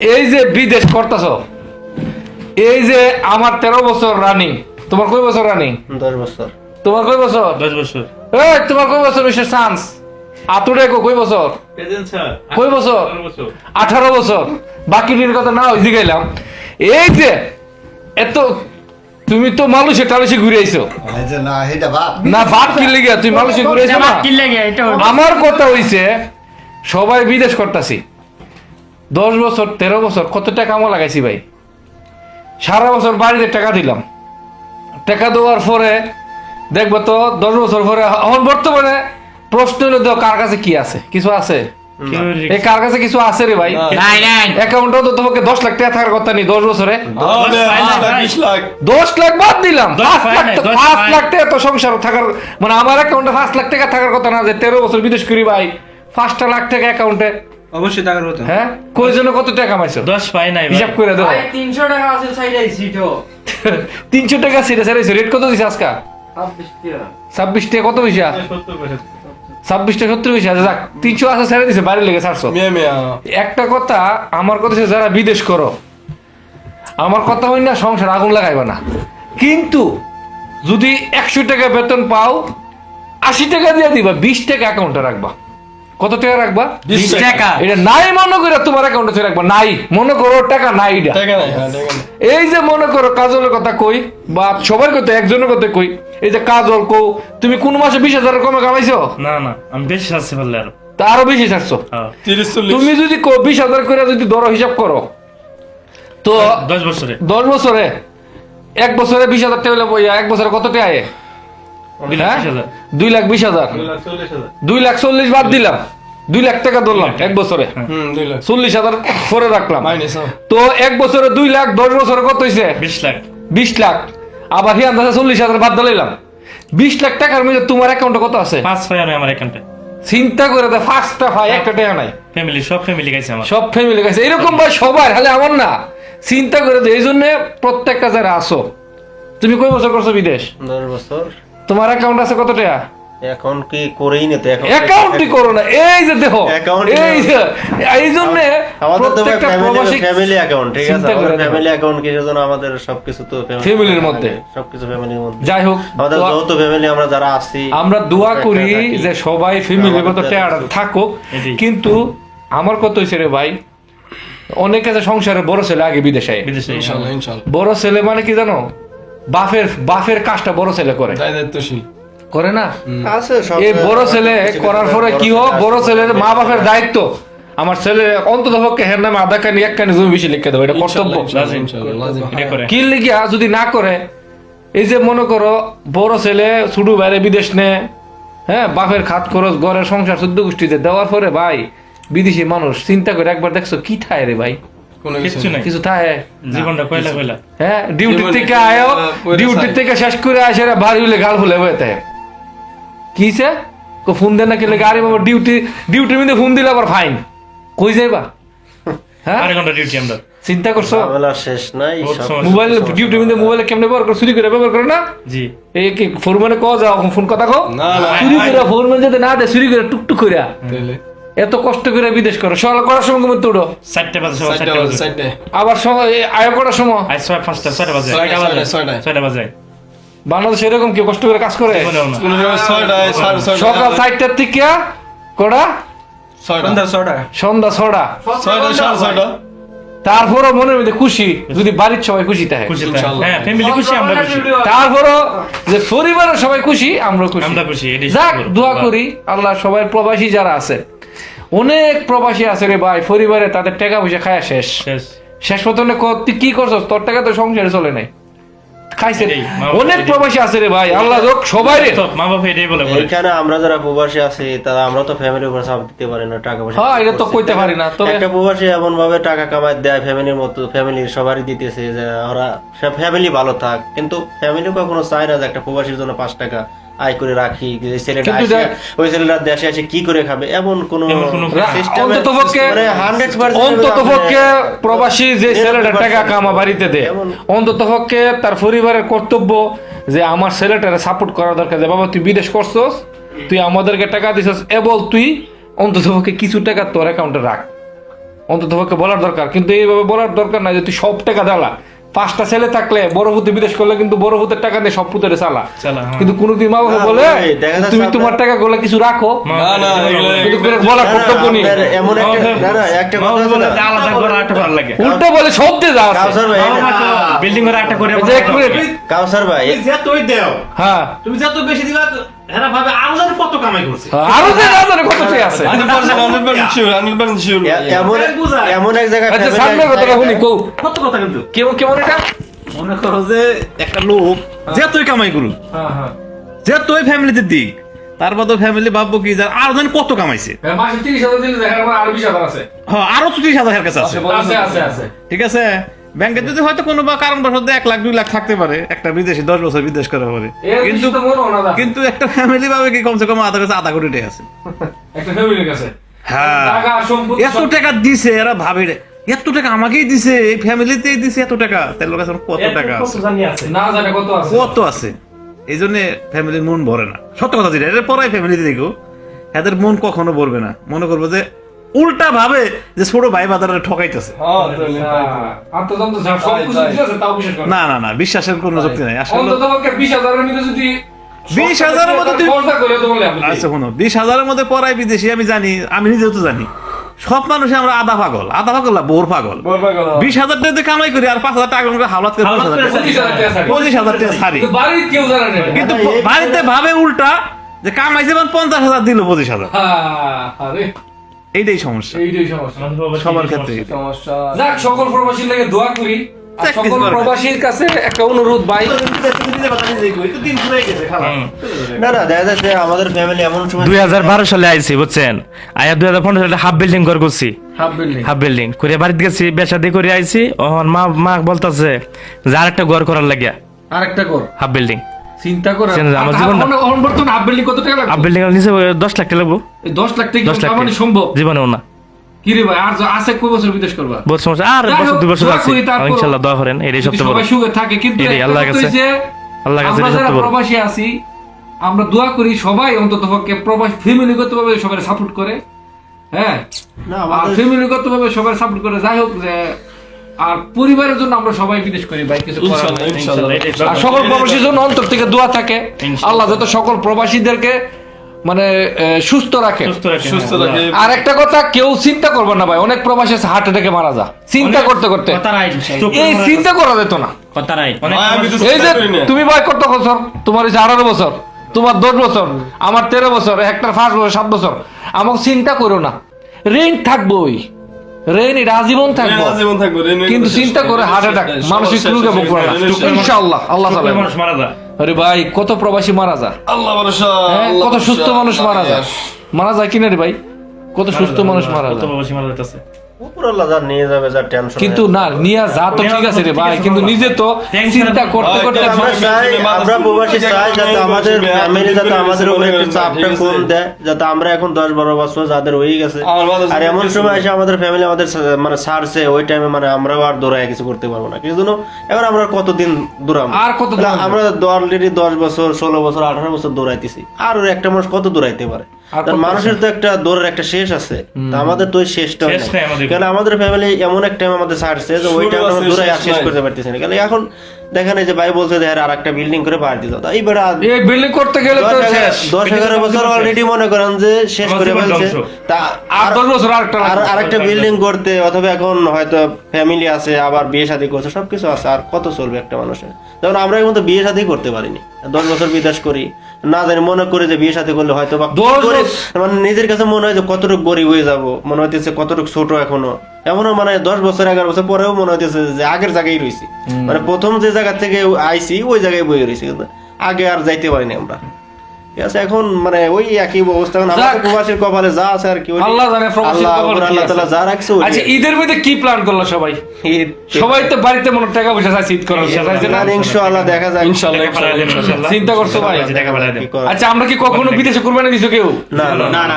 এই যে বিদেশ করতেছ, এই যে আমার 13 বছর রানিং, তোমার কয় বছর রানিং? 10 বছর। তোমার কয় বছর? 10 বছর। এই তোমার কয় বছর মিস্টার চান্স? আতুরে কয় বছর? প্রেজেন্ট স্যার কয় বছর? 18 বছর। 18 বছর। বাকিটির কথা না ওই গেলাম। এই যে এত তুমি তো মালয়েশিয়া টালয়েশিয়া ঘুরে আইছো এই যে না এটা বাপ না, বাদ কি লেগে তুই মালয়েশিয়া ঘুরে আইছো না? কি লাগে এটা? আমার কথা হইছে সবাই বিদেশ করতেছি, 10 বছর 13 বছর কত টাকা আমার লাগাইছি ভাই। সারা বছর বাড়িতে টাকা দিলাম, টাকা দেওয়ার পরে দেখবো তো 10 বছর পরে এখন বর্তমানে প্রশ্ন হলো তো কার কাছে কি আছে? কিছু আছে? এই কার কাছে কিছু আছে রে ভাই? নাই নাই অ্যাকাউন্টও তো তোমাকে 10 লাখ টাকা থাকার কথা নেই 10 বছরে। 10 লাখ বাদ দিলাম, 5 লাখ টাকা তো সংসার থাকার মানে আমার অ্যাকাউন্টে 5 লাখ টাকা থাকার কথা না, যে 13 বছর বিদেশ করি ভাই 5টা লাখ টাকা অ্যাকাউন্টে। অবশ্যই টাকার কথা। হ্যাঁ, কই জন্য কত টাকা কামাইছো 10 পাই নাই ভাই। হিসাব করে দাও। ভাই 300 টাকা আছে চাইছি তো 300 টাকা সিটা সারাইছো, রেট কত দিছে আজকে? 26 টাকা কত পয়সা? 70 পয়সা। 26 টাকা 70 পয়সা। যাক 300 আছে ছেড়ে দিছে, বাড়ি লেগে ছাড়ছো। একটা কথা আমার কথা হচ্ছে, যারা বিদেশ করো আমার কথা হই না সংসার আগুন লাগাইবা না, কিন্তু যদি 100 টাকা বেতন পাও 80 টাকা দিয়ে দিবা, 20 টাকা অ্যাকাউন্টে রাখবা। কত টাকা রাখবা? 20 টাকা। এটা নাই মনে করে তোমার অ্যাকাউন্টে রাখবা, নাই মনে করো টাকা নাই এটা। এই যে মনে করো কাজলের কথা কই বা সবার কথা একজনের কথা কই, এই যে কাজল কও তুমি কোন মাসে 20,000 কমে কামাইছো? না না, আমি বেশি আছে বললে আরো। তা আরো বেশি ছাড়ছো। হ্যাঁ। তুমি যদি 20,000 করে যদি ধরো হিসাব করো তো 10 বছরে 10 বছরে 1 বছরে 20,000 টাকা হলে বইয়া 1 বছরে কত টাকা আয়? 2,20,000। 2,20,000। 2,40,000 বাদ দিলাম, 2 লাখ টাকা ধরলাম 1 বছরে, 40,000 পরে রাখলাম। তো 1 বছরে 2 লাখ, 10 বছরে কত হয়েছে? 20 লাখ। 20 লাখ। আবার হিয়ান 40,000 বাদ দিলাম, 20 লাখ টাকার মধ্যে তোমার অ্যাকাউন্টে কত আছে? 5 পাই আমি আমার অ্যাকাউন্টে। চিন্তা করে দে, 5টা ভাই, একটা টাকা নাই। ফ্যামিলি সব ফ্যামিলি গাইছে আমার। সব ফ্যামিলি কাছে এরকম ভাই সবার, হলে আমার না। চিন্তা করে দে, এই জন্য প্রত্যেকটা যারা আসো, তুমি কয় বছর করছো বিদেশ? 10 বছর। তোমার অ্যাকাউন্ট আছে কত টাকা? এখন কি করেই না তো এখন অ্যাকাউন্টই করো না, এই যে দেখো Account এই যে এই জন্য আমাদের তো প্রত্যেকটা প্রবাসী ফ্যামিলি অ্যাকাউন্ট, ঠিক আছে, চিন্তা করে আমাদের দেখো। ফ্যামিলি অ্যাকাউন্ট কিসের জন্য? আমাদের সবকিছু তো ফ্যামিলির মধ্যে। সবকিছু ফ্যামিলির মধ্যে। যাই হোক, আমাদের তো যৌথ ফ্যামিলি, আমরা যারা আছি আমরা দোয়া একটা করি থাকি। যে সবাই ফ্যামিলির মতো আমাদের টাকা থাকুক। এটাই। কিন্তু আমার কত হয়েছে রে ভাই, অনেক আছে সংসারে বড় ছেলে আগে বিদেশে আয়। বিদেশে। বড় ছেলে মানে কি জানো, বাপের কাজটা বড় ছেলে করে, করে না? আছে সব। এই বড় ছেলে করার পরে কি হোক, বড় ছেলের মা বাপের দায়িত্ব, আমার ছেলে অন্তত পক্ষে হের নামে আধা কানি 1 কানি জমি বেশি লিখে দেবো, এটা কর্তব্য। এটা করে। কি লিখিয়া যদি না করে, এই যে মনে করো বড় ছেলে ছুটু বাইরে বিদেশ নে, হ্যাঁ, বাপের খাত খরচ ঘরের সংসার 14 গোষ্ঠীতে দেওয়ার পরে ভাই বিদেশি মানুষ চিন্তা করে একবার দেখছো কি থায় রে ভাই? কিচ্ছু নাই। কিছু থায়? জীবনটা কয়লা কয়লা। হ্যাঁ, ডিউটি থেকে আয়ো, ডিউটি থেকে শেষ করে আসে বাড়ি হলে গাল ফুলে বইতে কিছে ফোন দেন না কেলে গাড়ি বাবা ডিউটির মধ্যে ফোন দিলে আবার ফাইন, কই যাইবা? হ্যাঁ, 8 ঘন্টা ডিউটি আমরা। চিন্তা করছো? ঝামেলা শেষ নাই বহুত সব। সমস্যা। মোবাইল ডিউটির মধ্যে মোবাইলে কেমনে ব্যবহার করে, চুরি করে ব্যবহার করে না? জি। এই কি ফোরম্যানে কও যাও ফোন কথা কও, চুরি করে ফোরম্যান যদি না দেয় চুরি করে টুকটুক করে এত কষ্ট করে বিদেশ করো, সকাল করার সময় ঘুমোতে উঠো, 4টা বাজে, সকাল 4টা বাজে। আবার সময় আয় করার সময় আজ 5টা বাজে। 6টা বাজে। বাংলাদেশ এরকম কেউ কষ্ট করে কাজ করে? জীবনেও না। সকাল 4টার থেকে কটা সন্ধ্যা 6টা, তারপরও মনের মধ্যে খুশি যদি বাড়ির সবাই খুশি থাকে, খুশি থাক। হ্যাঁ, ফ্যামিলি খুশি, আমরা খুশি। তারপরও যে পরিবারের সবাই খুশি আমরা খুশি। আমরা খুশি, এটাই যাক, শুকর। দোয়া করি আল্লাহ সবাই প্রবাসী যারা আছে, অনেক প্রবাসী আছে রে ভাই, পরিবারে তাদের টাকা পয়সা খায়া শেষ শেষ। পর্যন্ত তুই কি করছো, তোর টাকা তো সংসারে চলে নাই, খাইছে। এটাই, মা বাবা অনেক এটাই। প্রবাসী আছে রে ভাই, আল্লাহ যোগ সবাই রে। তো মা বাবা এটাই বলে বলে। এখানে আমরা যারা প্রবাসী আছি তারা আমরা তো ফ্যামিলির উপর চাপ দিতে পারি না, টাকা পয়সা হ্যাঁ, এটা তো কইতে পারি না, তবে একটা প্রবাসী এমন ভাবে টাকা কামাই দেয় ফ্যামিলির মতো, ফ্যামিলির সবারই দিতেছে যে ওরা ফ্যামিলি ভালো থাক, কিন্তু ফ্যামিলি কখনো চায় না যে একটা প্রবাসীর জন্য 5 টাকা আয় করে রাখি, এই ছেলেটা কিন্তু আসে, ওই ছেলেটা দেশে এসে কি করে খাবে, এমন কোন system এ- অন্ততপক্ষে মানে 100% অন্ততপক্ষে প্রবাসী যে ছেলেটা টাকা কামা বাড়িতে দেয়, অন্ততপক্ষে তার পরিবারের কর্তব্য যে আমার ছেলেটারে সাপোর্ট করা দরকার, যে বাবা তুই বিদেশ করছস, তুই আমাদেরকে টাকা দিছস, এবল তুই অন্ততপক্ষে কিছু টাকা তোর অ্যাকাউন্টে রাখ, অন্তত পক্ষে বলার দরকার, কিন্তু এইভাবে বলার দরকার নাই যে তুই সব টাকা জ্বালা। 5টা ছেলে থাকলে বড় পুতে বিদেশ করলে কিন্তু বড় পুতের টাকা দিয়ে সব পুতের চালা, চালা, হ্যাঁ। কিন্তু কোনোদিন মা বাবা না, বলে ভাই, দেখা যাচ্ছে তুমি আপনার- তোমার টাকা গুলো কিছু রাখো, কিন্তু বলার কর্তব্য নেই। এমন একটা মা কথা বাবা আছে বলে না? যে আলাদা ঘর আরেকটা ভালো লাগে। উল্টো বলে সব দিয়ে যা আছে। কাউসার ভাই বিল্ডিং ঘর একটা করে এই যে এক মিনিট। কাউসার ভাই তুই দেও হ্যাঁ, তুমি যত বেশি দিবা এরা ভাবে আরো জানি কত কামাই করছে আরো যে না জানে কত টাকা আছে। এমন এক জায়গায় আচ্ছা, family সামনে কথাটা শুনি কও, কত কথা কিন্তু কেমন কেমন এটা? মনে করো যে একটা লোক যে তুই কামাই করু হ্যাঁ হ্যাঁ, যে তুই ফ্যামিলিতে দিক তারপর তো ফ্যামিলি ভাববো কি যে আরো জানি কত কামাইছে মাসে 30,000 দিলে দেখেন আমার আরো 20,000 আছে। হ্যাঁ আরো 30,000 কাছে আছে আছে আছে আছে। ঠিক আছে ব্যাংকে যদি হয়তো কোনো বা কারণবশত 1 লাখ 2 লাখ থাকতে পারে, একটা বিদেশি 10 বছর বিদেশ করা পারে, এর কিন্তু কিন্তু মনে হয় না কিন্তু একটা ফ্যামিলি ভাবে কি কমসে কম আধা কোটি টাকা আছে। একটা ফ্যামিলির কাছে হ্যাঁ টাকা সম্পত্তি এত টাকা দিছে, এরা ভাবে রে, এত টাকা আমাকেই দিছে, এই ফ্যামিলিতেই দিছে এত টাকা, তাহলে ওর কাছে কত টাকা আছে, না জানে কত আছে। কত আছে। এই জন্য ফ্যামিলির মন ভরে না, সত্য কথা যেটা, এর পরে ফ্যামিলিতে দেখো এদের মন কখনো ভরবে না, মনে করবো যে উল্টা ভাবে যে ছোট ভাই বাজারে ঠকাইতেছে। আত্মতন্ত্র যা সবকিছু দিতেছে তাও বিশ্বাস করে না না না, বিশ্বাসের কোনো যুক্তি নাই আসলে। অন্তত পক্ষে 20,000 এর মধ্যে যদি 20,000 এর মধ্যে তুই- খরচা করে তো বলে আপনি আচ্ছা শোনো, 20,000 মধ্যে পড়াই বিদেশি, আমি জানি, আমি নিজেও তো জানি সব মানুষে আমরা আধা পাগল না বোর পাগল। 20,000 টাকা দিয়ে কামাই করি আর 5,000 টাকা করে হাওলাত করে 25,000 টাকা ছাড়ি। 25,000 টাকা ছাড়ি, কিন্তু বাড়ির কেউ জানে না এটা। কিন্তু বাড়িতে ভাবে উল্টা যে কামাইছে 50,000 দিল 25,000। হ্যাঁ, আরে এইটাই সমস্যা এইটাই সমস্যা। সবার ক্ষেত্রে। যাক, সকল প্রবাসীর লাগে দোয়া করি। আর যাক, সকল কিছু করার প্রবাসীর কাছে একটা অনুরোধ ভাই, না না দেখা যাচ্ছে আমাদের ফ্যামিলি এমন সময় 2012 সালে আইছি বুঝছেন, আয়া 2015 সালে হাফ বিল্ডিং ঘর করছি, হাফ বিল্ডিং হাফ বিল্ডিং করে বাড়িতে গেছি, বেশাদি করে আইছি। ওহন মা বলতাছে যে আরেকটা ঘর করার লাগিয়া আরেকটা কর, হাফ বিল্ডিং। চিন্তা করে আমার জীবনটা- বর্তমানে হাফ বিল্ডিং কত টাকা লাগবে? হাফ বিল্ডিং নিচে 10 লাখ টাকা লাগবো, 10 লাখ টাকা 10 লাখ কামানো টাকা। সম্ভব? জীবনেও না, কি রে ভাই, আর আছে কয় বছর বিদেশ করবা? বহুত সমস্যা। আর যাই হোক, 2 বছর দোয়া আছে, করি তারপরও। ইনশাআল্লাহ দোয়া করেন, এটাই যদি সবচেয়ে বড়। সবাই সুখে থাকে, কিন্তু এটাই একটা আল্লাহর কথা কাছে- হইছে, আল্লাহর কাছে আমরা এটাই যারা সবচেয়ে বড়। প্রবাসী আছি, আমরা দোয়া করি সবাই অন্তত পক্ষে প্রবাসী ফ্যামিলিগত ভাবে সবাই সাপোর্ট করে। হ্যাঁ, না আর আমাদের ফ্যামিলিগত ভাবে সবাই সাপোর্ট করে। যাই হোক, যে আর পরিবারের জন্য আমরা সবাই বিদেশ করি ভাই, কিছু করার নাই। ইনশাআল্লাহ, এটাই আর সকল প্রবাসীর জন্য অন্তর থেকে দোয়া থাকে, আল্লাহ যত সকল প্রবাসীদেরকে মানে সুস্থ রাখে। সুস্থ রাখে। আর একটা কথা, কেউ চিন্তা করবে না ভাই, অনেক প্রবাসী আছে হার্ট অ্যাটাকে মারা যায় চিন্তা করতে করতে। এই চিন্তা করা যেত না। এই যে তুমি ভাই কত বছর, তোমার হচ্ছে 18 বছর, তোমার 10 বছর, আমার 13 বছর, একটা 5 বছর 7 বছর, আমাকে চিন্তা করো না, ঋণ থাকবোই, ঋণ এটা আজীবন থাকবো, কিন্তু চিন্তা করে হার্ট অ্যাটাক মানসিক রোগে ভোগ করে না ইনশাআল্লাহ, আল্লাহ তাআলা। মানুষ মারা যায়। আরে ভাই, কত প্রবাসী মারা যায়, হ্যাঁ, কত সুস্থ মানুষ মারা যায় কিনা রে ভাই, কত সুস্থ মানুষ মারা কত যায়। প্রবাসী মারা যাইতাছে। উপর আল্লাহ যা নিয়ে যাবে, যা টেনশন কিন্তু না, নিয়ে যা তো ঠিক আছে রে ভাই, কিন্তু নিজে তো চিন্তা করতে করতে আমরা চাই, আমরা প্রবাসী চাই যাতে আমাদের ফ্যামিলি যাতে আমাদের উপরে একটু চাপটা কম দেয়, যাতে আমরা এখন 10-12 বছর যাদের হয়ে গেছে, আর এমন সময় এসে আমাদের ফ্যামিলি আমাদের মানে ছাড়ছে, ওই টাইমে মানে আমরাও আর দৌড়ায় কিছু করতে পারবো না, কিন্তু এখন আমরা কতদিন দৌড়াবো, আর কত না, আমরা অলরেডি 10 বছর 16 বছর 18 বছর দৌড়াইতেছি, আর ওর একটা মানুষ কত দৌড়াইতে পারে? আর তার কত মানুষের তো একটা দৌড়ের একটা শেষ আছে, তা আমাদের তো ওই শেষটা শেষ নাই আমাদের। কারণ আমাদের ফ্যামিলি এমন একটা টাইম আমাদের ছাড়ছে যে ওই টাইম আমরা দূরে শেষ করতে পারতেছি না, কারণ এখন দেখেন এই যে ভাই বলছে যে আর একটা বিল্ডিং করে বাড়ি দিত, এই বেড়া এই বিল্ডিং করতে গেলে তো শেষ 10-11 বছর অলরেডি মনে করেন যে শেষ করে জীবন ফেলছে, ধ্বংস। তা আর 10 বছর আরেকটা আরেকটা বিল্ডিং করতে, অথবা এখন হয়তো ফ্যামিলি আছে, আবার বিয়ে শাদী করছে, সবকিছু আছে, আর কত চলবে একটা মানুষের? যেমন আমরা এখন তো বিয়ে শাদী করতে পারিনি, 10 বছর বিদেশ করি, না জানি মনে করে যে বিয়ে শাদী করলে হয়তো বা 10 গরিব, মানে নিজের কাছে মনে হয় যে কতটুকু গরিব হয়ে যাবো, মনে হইতেছে কতটুকু ছোট এখনো, এমনও মানে 10 বছর 11 বছর পরেও মনে হইতেছে যে আগের জায়গায় রয়েছি, মানে প্রথম যে জায়গা থেকে আইছি ওই জায়গায় বই রয়েছি, কিন্তু আগে আর যাইতে পারিনি আমরা। ঠিক আছে, এখন মানে ওই একই অবস্থা, এখন আমাদের যাক। প্রবাসীর কপালে যা আছে আর কি, ওই আল্লাহ জানে প্রবাসীর আল্লাহ কপালে কি আল্লাহ আছে। তাআলা যা রাখছে ওই আচ্ছা, ঈদের মধ্যে কি প্ল্যান করলো সবাই? সবাই তো বাড়িতে মনে হয় টাকা পয়সা চাইছে ঈদ করার, চাইছে না? ইনশাআল্লাহ দেখা যাক, চিন্তা করছো ভাই? টাকা পাঠায় দেন। কি করা। আচ্ছা, আমরা কি কখনো বিদেশে কুরবানি দিছো কেউ? না না না না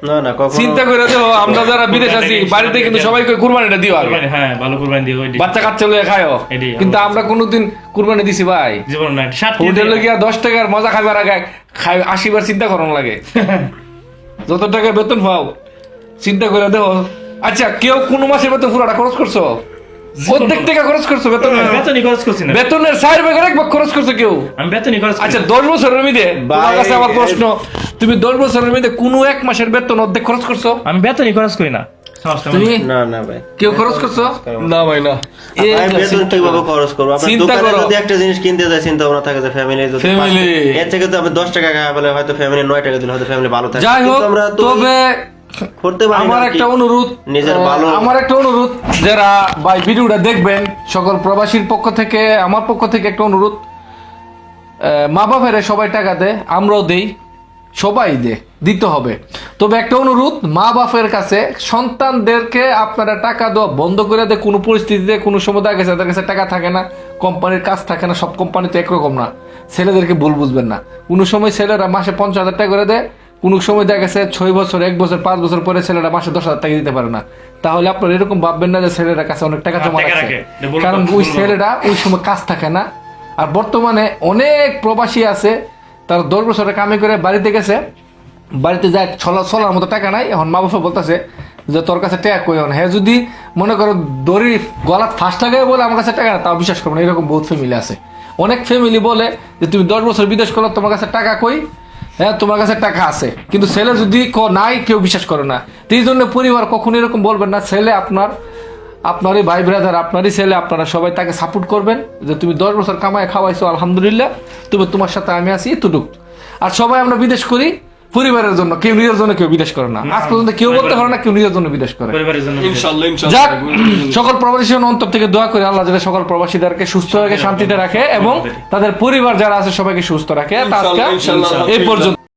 না না কখনো চিন্তা করে দেখো, আমরা যারা বিদেশ আছি বাড়িতে কিন্তু সবাই কই কুরবানিটা দিও আগে, কুরবানি, হ্যাঁ ভালো কুরবানি দিয়ে ওই বাচ্চা কাচ্চা লয়ে খায়ও, এটাই, কিন্তু আমরা কোনোদিন কুরবানি দিছি ভাই? জীবন না 60 হোটেলে গিয়া 10 টাকার মজা খাবার আগে 80 বার চিন্তা করন লাগে। যত টাকা বেতন পাও চিন্তা করে দেখো। আচ্ছা কেউ কোনো মাসের বেতন পুরোটা খরচ করছো? প্রত্যেক টাকা খরচ করছো বেতনের? বেতনই খরচ করছি না, বেতনের 4 ভাগের 1 ভাগ খরচ করছো কেউ? আমি বেতনই খরচ করছি। আচ্ছা 10 বছরের মধ্যে তোমার ভাই, কাছে আমার প্রশ্ন, তুমি 10 বছরের মধ্যে কোনো এক মাসের বেতন অর্ধেক খরচ করছো? আমি বেতনই খরচ করি না। সমস্যা নেই। তুমি না না ভাই, কেউ খরচ করছো? না ভাই না। ভাই বেতন কিভাবে খরচ করবো? আপনার চিন্তা দোকানে করো। যদি একটা জিনিস কিনতে যায়, চিন্তা ভাবনা থাকে যে ফ্যামিলি যদি Family। এর থেকে তো আমি 10 টাকা খাওয়া পেলে হয়তো ফ্যামিলি 9 টাকা দিলে হয়তো ফ্যামিলি ভালো থাকে। যাই হোক, কিন্তু আমরা তো তবে করতে পারি না আমার আর কি। একটা অনুরোধ, নিজের ভালো আমার একটা অনুরোধ, যারা ভাই ভিডিওটা দেখবেন সকল প্রবাসীর পক্ষ থেকে, আমার পক্ষ থেকে একটা অনুরোধ, মা বাপেরা সবাই টাকা দেয়, আমরাও দেই, সবাই দিতে হবে। তবে একটা অনুরোধ, মা বাপের কাছে সন্তানদেরকে আপনারা টাকা দেওয়া বন্ধ করে দেয়। কোনো পরিস্থিতিতে কোনো সময় দেখা গেছে তাদের কাছে টাকা থাকে না, কোম্পানির কাজ থাকে না, সব কোম্পানি তো একরকম না। ছেলেদেরকে ভুল বুঝবেন না, কোনো সময় ছেলেরা মাসে 50,000 টাকা করে দেয়, কোনো সময় দেখা গেছে 6 বছর, 1 বছর, 5 বছর পরে ছেলেরা মাসে 10,000 টাকা দিতে পারে না। তাহলে আপনারা এরকম ভাববেন না যে ছেলেরা কাছে অনেক টাকা জমা টাকা রাখছে, রাখে। ভুল কারণ কথা, ওই ভুল কথা। ছেলেরা ওই সময় কাজ থাকে না। আর বর্তমানে অনেক প্রবাসী আছে, তার 10 বছরের কামে করে বাড়িতে গেছে, বাড়িতে যায় চলার মতো টাকা নাই। এখন মা বাবা বলতেছে যে তোর কাছে টাকা কই? হ্যাঁ, যদি মনে করো দড়ি গলা ফাঁস লাগাই বলে আমার কাছে টাকা না, তাও বিশ্বাস করবো না। এরকম বহুত ফ্যামিলি আছে। অনেক ফ্যামিলি বলে যে তুমি 10 বছর বিদেশ করো, তোমার কাছে টাকা কই? হ্যাঁ, তোমার কাছে টাকা আছে, কিন্তু ছেলে যদি নাই, কেউ বিশ্বাস করে না। তো এই জন্য পরিবার কখনো এরকম বলবেন না। ছেলে আপনারই ভাই ব্রাদার, আপনারই ছেলে, আপনারা সবাই তাকে সাপোর্ট করবেন যে তুমি 10 বছর কামায় খাওয়াইছো, আলহামদুলিল্লাহ, তবে তোমার সাথে আমি আছি, এতটুক। আর সবাই আমরা বিদেশ করি পরিবারের জন্য, কেউ নিজের জন্য কেউ বিদেশ করে না। আজ পর্যন্ত কেউ বলতে পারে না কেউ নিজের জন্য বিদেশ করে। পরিবারের জন্য ইনশাআল্লাহ যাক, সকল প্রবাসী অন্তর থেকে দোয়া করে আল্লাহ যাতে সকল প্রবাসীদেরকে সুস্থ রাখে, শান্তিতে রাখে এবং তাদের পরিবার যারা আছে সবাইকে সুস্থ রাখে। তা আজকে ইনশাআল্লাহ। এই পর্যন্ত।